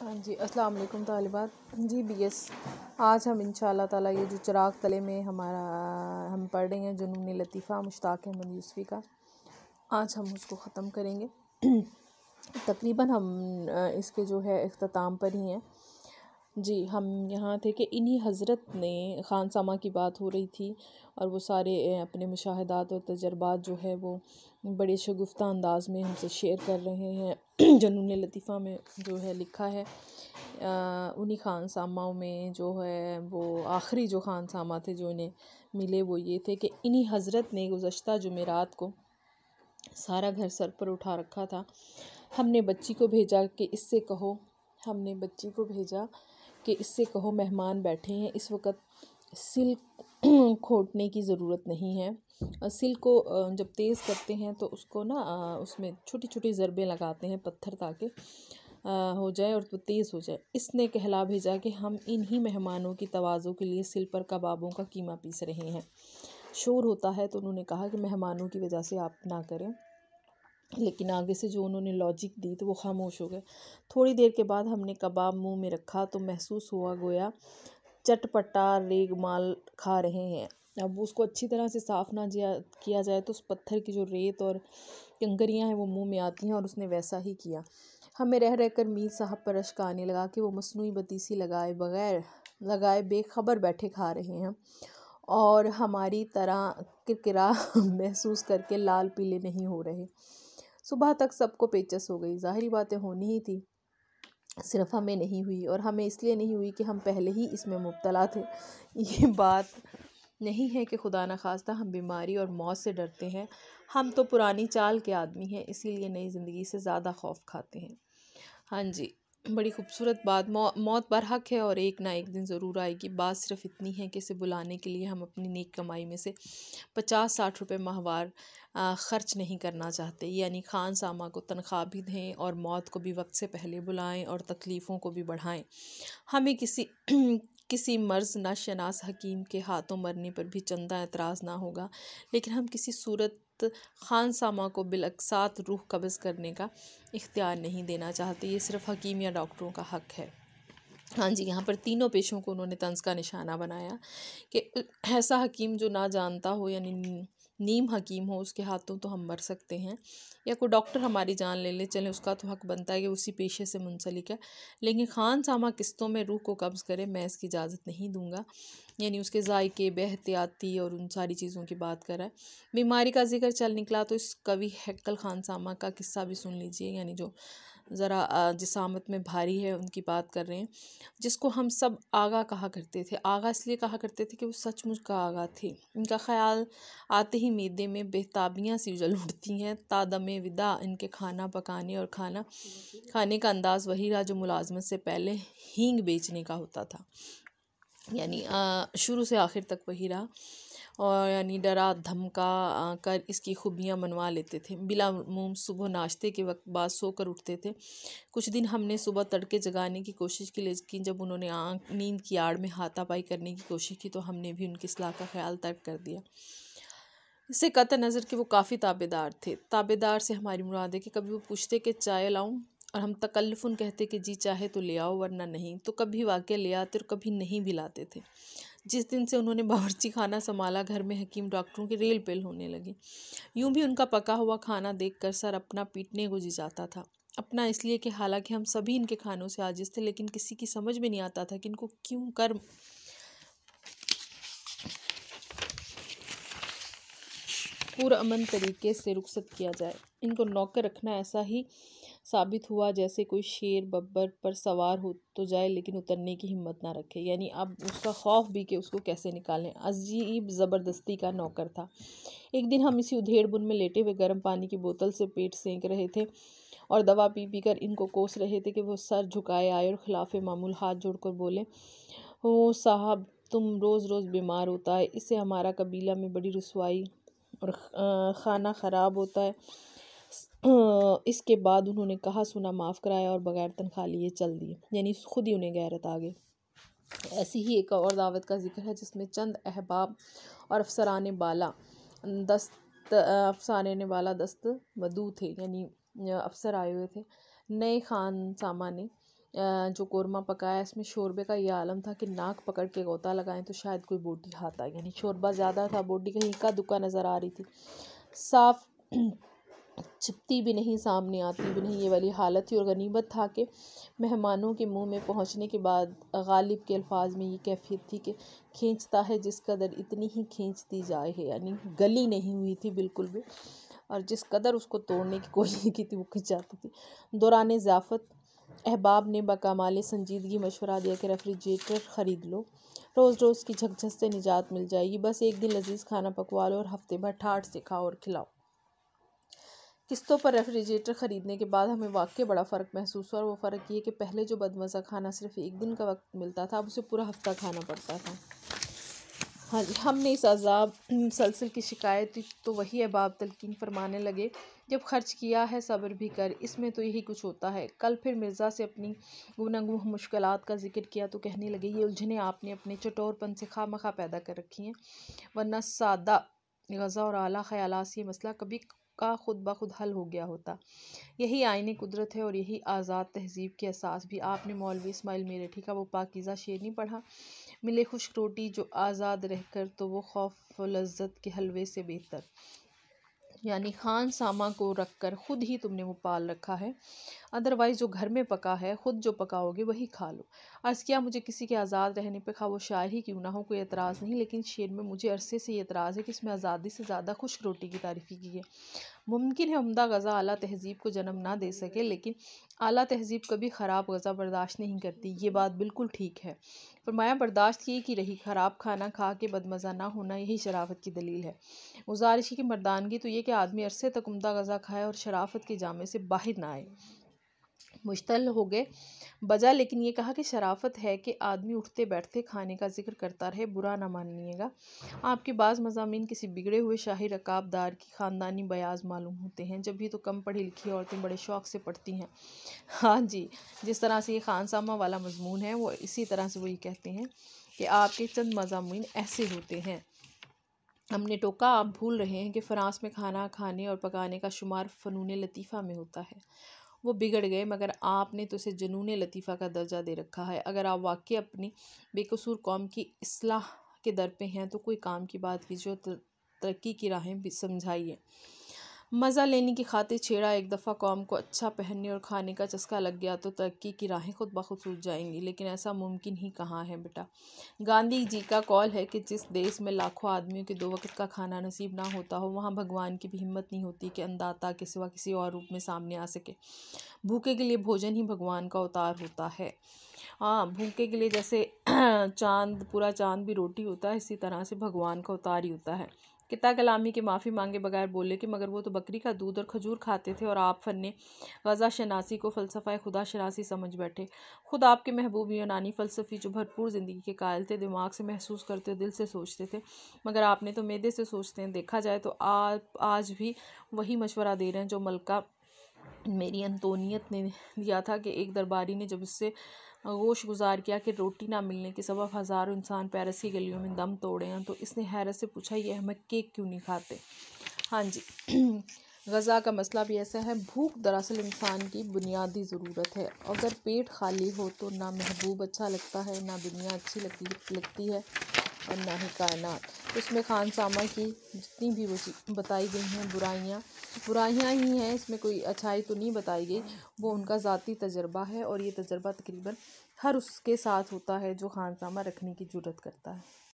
हाँ जी, अस्सलाम वालेकुम तालिबात जी बीएस। आज हम इंशाअल्लाह ताला ये जो चिराग तले में हम पढ़ रहे हैं जुनून लतीफ़ा मुश्ताक़ अहमद यूसुफ़ी का, आज हम उसको ख़त्म करेंगे। तकरीबन हम इसके जो है इख्तिताम पर ही हैं जी। हम यहाँ थे कि इन्हीं हज़रत ने ख़ानसामा की बात हो रही थी और वो सारे अपने मुशाहदात और तजर्बात जो है वो बड़े शगुफ्ता अंदाज़ में हमसे शेयर कर रहे हैं। जुनून लतीफ़ा में जो है लिखा है, उन्हीं ख़ानसामाओं में जो है वो आखिरी जो ख़ानसामा थे जो इन्हें मिले वो ये थे कि इन्हीं हज़रत ने गुज़श्ता जुमेरात को सारा घर सर पर उठा रखा था। हमने बच्ची को भेजा कि इससे कहो मेहमान बैठे हैं, इस वक्त सिल खोटने की ज़रूरत नहीं है। सिल को जब तेज़ करते हैं तो उसको ना उसमें छोटी छोटी ज़रबें लगाते हैं पत्थर, ताकि हो जाए और वो तेज़ हो जाए। इसने कहला भेजा कि हम इन्हीं मेहमानों की तवाज़ो के लिए सिल पर कबाबों का कीमा पीस रहे हैं। शोर होता है तो उन्होंने कहा कि मेहमानों की वजह से आप ना करें, लेकिन आगे से जो उन्होंने लॉजिक दी तो वो खामोश हो गए। थोड़ी देर के बाद हमने कबाब मुंह में रखा तो महसूस हुआ गोया चटपटा रेगमाल खा रहे हैं। अब उसको अच्छी तरह से साफ़ ना किया जाए तो उस पत्थर की जो रेत और कंकरियाँ हैं वो मुंह में आती हैं, और उसने वैसा ही किया। हमें रह रहकर मीर साहब पर अश्क आने लगा कि वो मसनूई बतीसी लगाए बेखबर बैठे खा रहे हैं और हमारी तरह किरकिरा महसूस करके लाल पीले नहीं हो रहे। सुबह तक सबको पेचस हो गई। ज़ाहिरी बातें होनी ही थी, सिर्फ हमें नहीं हुई, और हमें इसलिए नहीं हुई कि हम पहले ही इसमें मुब्तला थे। ये बात नहीं है कि खुदा न खास्ता हम बीमारी और मौत से डरते हैं, हम तो पुरानी चाल के आदमी हैं, इसीलिए नई ज़िंदगी से ज़्यादा खौफ खाते हैं। हाँ जी, बड़ी खूबसूरत बात। मौत बरहक है और एक ना एक दिन ज़रूर आएगी। बात सिर्फ इतनी है कि इसे बुलाने के लिए हम अपनी नेक कमाई में से 50-60 रुपये माहवार ख़र्च नहीं करना चाहते। यानी ख़ानसामा को तनख्वाह भी दें और मौत को भी वक्त से पहले बुलाएं और तकलीफ़ों को भी बढ़ाएं। हमें किसी मर्ज़ नाशनास हकीम के हाथों मरने पर भी चंदा एतराज़ ना होगा, लेकिन हम किसी सूरत ख़ानसामा को बिलअक्सात रूह कब्ज़ करने का इख्तियार नहीं देना चाहते। ये सिर्फ़ हकीम या डॉक्टरों का हक़ है। हाँ जी, यहाँ पर तीनों पेशों को उन्होंने तंज़ का निशाना बनाया कि ऐसा हकीम जो ना जानता हो, यानी नीम हकीम हो, उसके हाथों तो हम मर सकते हैं, या कोई डॉक्टर हमारी जान ले चलें, उसका तो हक़ बनता है कि उसी पेशे से मुंसलिक है। लेकिन ख़ानसामा किस्तों में रूह को कब्ज़ करे, मैं इसकी इजाज़त नहीं दूँगा। यानी उसके ज़ायके, बेहतियाती और उन सारी चीज़ों की बात कर रहा है। बीमारी का जिक्र चल निकला तो इस कवि हैक्कल ख़ानसामा का किस्सा भी सुन लीजिए। यानी जो ज़रा जिसामत में भारी है उनकी बात कर रहे हैं, जिसको हम सब आगा कहा करते थे। आगा इसलिए कहा करते थे कि वो सचमुच का आगा थे। इनका ख्याल आते ही मैदे में बेताबियाँ सी उजल उठती हैं। तादमे विदा इनके खाना पकाने और खाने का अंदाज़ वही रहा जो मुलाजमत से पहले हींग बेचने का होता था। यानी शुरू से आखिर तक वही रहा, और यानी डरा धमका कर इसकी खूबियाँ मनवा लेते थे। बिला मुँह सुबह नाश्ते के वक्त बाद सोकर उठते थे। कुछ दिन हमने सुबह तड़के जगाने की कोशिश की, लेकिन जब उन्होंने नींद की आड़ में हाथापाई करने की कोशिश की तो हमने भी उनकी सलाह का ख्याल तर्क कर दिया। इससे कत नज़र कि वो काफ़ी ताबेदार थे। ताबेदार से हमारी मुराद है कि कभी वो पूछते कि चाय लाऊं, और हम तकल्लुफ़न कहते कि जी चाहे तो ले आओ वरना नहीं, तो कभी वाक़ई ले आते और कभी नहीं भी लाते थे। जिस दिन से उन्होंने बावर्ची खाना संभाला, घर में हकीम डॉक्टरों की रेल पेल होने लगी। यूं भी उनका पका हुआ खाना देखकर सर अपना पीटने को जी जाता था। अपना इसलिए कि हालांकि हम सभी इनके खानों से आजिज़ थे, लेकिन किसी की समझ में नहीं आता था कि इनको क्यों कर पुरअमन तरीके से रुखसत किया जाए। इनको नौकर रखना ऐसा ही साबित हुआ जैसे कोई शेर बब्बर पर सवार हो तो जाए लेकिन उतरने की हिम्मत ना रखे। यानी अब उसका खौफ भी कि उसको कैसे निकालें। अजीब ज़बरदस्ती का नौकर था। एक दिन हम इसी उधेड़ बुन में लेटे हुए गर्म पानी की बोतल से पेट सेंक रहे थे और दवा पी पी कर इनको कोस रहे थे कि वो सर झुकाए आए और खिलाफ़े मामूल हाथ जोड़कर बोले, ओ साहब तुम रोज़ रोज़ बीमार होता है, इससे हमारा कबीला में बड़ी रुसवाई और खाना ख़राब होता है। इसके बाद उन्होंने कहा सुना माफ़ कराया और बग़ैर तनख्वाह लिए चल दिए। यानी खुद ही उन्हें गैरत आ गई। ऐसी ही एक और दावत का जिक्र है जिसमें चंद अहबाब और अफसरान बाला दस्त मदू थे। यानी अफसर आए हुए थे। नए ख़ानसामा ने जो कोरमा पकाया इसमें शोरबे का ये आलम था कि नाक पकड़ के गोता लगाएं तो शायद कोई बोटी हाथ आ, यानी शोरबा ज़्यादा था, बोटी कहीं इक्का दुक्का नज़र आ रही थी, साफ छिपती भी नहीं, सामने आती भी नहीं, ये वाली हालत थी। और गनीमत था कि मेहमानों के मुंह में पहुंचने के बाद गालिब के अल्फाज में ये कैफियत थी कि खींचता है जिस कदर इतनी ही खींचती जाए है, यानी गली नहीं हुई थी बिल्कुल भी, और जिस कदर उसको तोड़ने की कोशिश की थी वो खिंचाती थी। दौरान ज़ियाफ़त अहबाब ने बकमाल संजीदगी मशवरा दिया कि रेफ्रिजरेटर ख़रीद लो, रोज़ रोज़ की झकझक से निजात मिल जाएगी, बस एक दिन लजीज खाना पकवा लो और हफ्ते भर ठाठ से खाओ और खिलाओ। किस्तों पर रेफ्रिजरेटर ख़रीदने के बाद हमें वाकई बड़ा फ़र्क महसूस हुआ, और वो फ़र्क ये कि पहले जो बदमज़ा खाना सिर्फ एक दिन का वक्त मिलता था, अब उसे पूरा हफ्ता खाना पड़ता था। हाँ जी, हमने इस अज़ाब मुसलसल की शिकायत की तो वही अहबाब तलकीन फरमाने लगे, जब खर्च किया है सब्र भी कर, इसमें तो यही कुछ होता है। कल फिर मिर्ज़ा से अपनी गुनागुह मुश्किलात का जिक्र किया तो कहने लगे, ये उलझने आपने अपने चटोरपन से खामखा पैदा कर रखी हैं, वरना सादा गज़ा और आला ख़यालात से ये मसला कभी का खुद ब खुद हल हो गया होता। यही आईने कुदरत है और यही आज़ाद तहज़ीब के असास भी। आपने मौलवी इस्माइल मेरठी का वो पाकीज़ा शेर नहीं पढ़ा, मिले खुश्क रोटी जो आज़ाद रहकर तो वो खौफ व लज्जत के हलवे से बेहतर, यानी खान सामा को रख कर ख़ुद ही तुमने वो पाल रखा है, अदरवाइज़ जो घर में पका है ख़ुद जो पकाओगे वही खा लो। अर्ज़ किया, मुझे किसी के आज़ाद रहने पर खा वो शायर ही क्यों ना हो कोई एतराज़ नहीं, लेकिन शेर में मुझे अरसे से ये एतराज़ है कि इसमें आज़ादी से ज़्यादा खुश्क रोटी की तारीफ़ी की है। मुमकिन है उम्दा गज़ा आला तहज़ीब को जन्म ना दे सके, लेकिन आला तहज़ीब कभी ख़राब गज़ा बर्दाश्त नहीं करती, ये बात बिल्कुल ठीक है। फरमाया, बर्दाश्त ये की रही, ख़राब खाना खा के बदमज़ा ना होना यही शराफत की दलील है। गुज़ारिश की मर्दानगी तो ये कि आदमी अरसे तक उम्दा गज़ा खाए और शराफत के जामे से बाहर ना आए। मुश्तल हो गए बजा, लेकिन ये कहा कि शराफत है कि आदमी उठते बैठते खाने का जिक्र करता रहे, बुरा ना मानिएगा। आपके बाज़ मज़ामीन किसी बिगड़े हुए शाही रकाबदार की ख़ानदानी बयाज़ मालूम होते हैं, जब भी तो कम पढ़ी लिखी औरतें बड़े शौक़ से पढ़ती हैं। हाँ जी, जिस तरह से ये खानसामा वाला मजमून है वो इसी तरह से वो ये कहते हैं कि आपके चंद मज़ामीन ऐसे होते हैं। हमने टोका, आप भूल रहे हैं कि फ़्रांस में खाना खाने और पकाने का शुमार फ़नून लतीफ़ा में होता है। वो बिगड़ गए, मगर आपने तो उसे जुनून लतीफ़ा का दर्जा दे रखा है। अगर आप वाकई अपनी बेकसूर कौम की इस्लाह के दर पे हैं तो कोई काम की बात कीजिए और तरक्की की राहें भी समझाइए। मज़ा लेने की खातिर छेड़ा, एक दफ़ा कौम को अच्छा पहनने और खाने का चस्का लग गया तो तरक्की की राहें खुद ब खुद सूझ जाएंगी, लेकिन ऐसा मुमकिन ही कहाँ है बेटा। गांधी जी का कौल है कि जिस देश में लाखों आदमियों के 2 वक्त का खाना नसीब ना होता हो, वहाँ भगवान की भी हिम्मत नहीं होती कि अंदाता के सिवा किसी और रूप में सामने आ सके। भूखे के लिए भोजन ही भगवान का अवतार होता है। हाँ, भूखे के लिए जैसे चांद, पूरा चांद भी रोटी होता है, इसी तरह से भगवान का अवतार ही होता है। किता कलामी की माफ़ी मांगे बगैर बोले कि मगर वो तो बकरी का दूध और खजूर खाते थे और आप फ़न्ने ग़ज़ा शनासी को फ़लसफ़ा खुदा शनासी समझ बैठे। खुद आपके महबूब यूनानी फ़लसफ़ी जो भरपूर ज़िंदगी के कायल थे, दिमाग से महसूस करते, दिल से सोचते थे, मगर आपने तो मैदे से सोचते हैं। देखा जाए तो आप आज भी वही मशवरा दे रहे हैं जो मलका मेरी अंतोनियत ने दिया था कि एक दरबारी ने जब उससे गोश गुजार किया कि रोटी ना मिलने के सबब हज़ारों इंसान पेरिस की गलियों में दम तोड़े हैं, तो इसने हैरत से पूछा, ये अहमक केक क्यों नहीं खाते। हाँ जी, ग़ज़ा का मसला भी ऐसा है। भूख दरअसल इंसान की बुनियादी ज़रूरत है। अगर पेट खाली हो तो ना महबूब अच्छा लगता है, ना दुनिया अच्छी लगती है और ना ही कायनात। उसमें खानसामा की जितनी भी वो बताई गई हैं बुराइयाँ ही हैं, इसमें कोई अच्छाई तो नहीं बताई गई। वो उनका ज़ाती तजर्बा है और ये तजर्बा तकरीबन हर उसके साथ होता है जो खानसामा रखने की जुर्रत करता है।